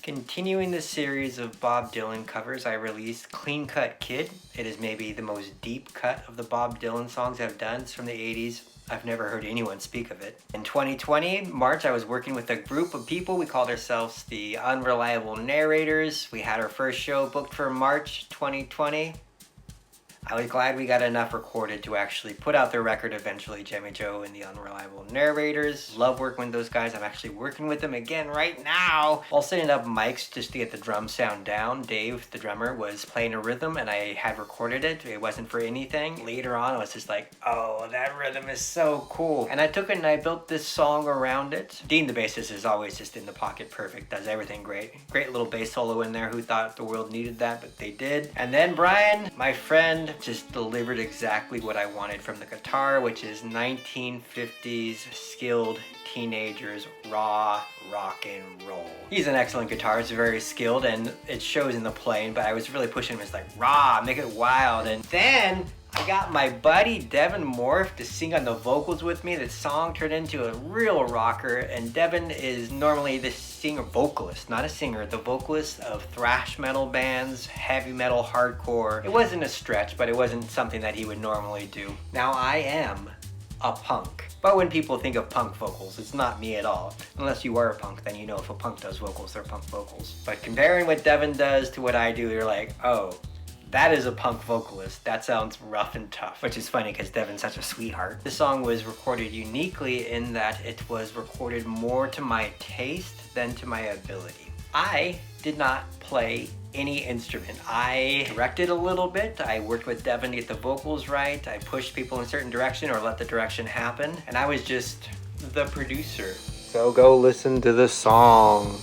Continuing the series of Bob Dylan covers, I released Clean Cut Kid. It is maybe the most deep cut of the Bob Dylan songs I've done. It's from the 80s. I've never heard anyone speak of it. In 2020, March, I was working with a group of people. We called ourselves the Unreliable Narrators. We had our first show booked for March 2020. I was glad we got enough recorded to actually put out the record eventually, Jemmy Joe and the Unreliable Narrators. Love working with those guys. I'm actually working with them again right now. While setting up mics just to get the drum sound down, Dave, the drummer, was playing a rhythm and I had recorded it. It wasn't for anything. Later on, I was just like, oh, that rhythm is so cool. And I took it and I built this song around it. Dean, the bassist, is always just in the pocket perfect, does everything great. Great little bass solo in there. Who thought the world needed that, but they did. And then Brian, my friend, just delivered exactly what I wanted from the guitar, which is 1950s skilled teenagers raw rock and roll. He's an excellent guitarist, very skilled, and it shows in the playing, but I was really pushing him. It's like raw, make it wild. And then I got my buddy Devin Morph to sing on the vocals with me. The song turned into a real rocker, and Devin is normally the singer, vocalist, not a singer, the vocalist of thrash metal bands, heavy metal, hardcore. It wasn't a stretch, but it wasn't something that he would normally do. Now I am a punk. But when people think of punk vocals, it's not me at all. Unless you are a punk, then you know if a punk does vocals, they're punk vocals. But comparing what Devin does to what I do, you're like, oh, that is a punk vocalist. That sounds rough and tough, which is funny because Devin's such a sweetheart. This song was recorded uniquely in that it was recorded more to my taste than to my ability. I did not play any instrument. I directed a little bit. I worked with Devin to get the vocals right. I pushed people in a certain direction or let the direction happen. And I was just the producer. So go listen to the song.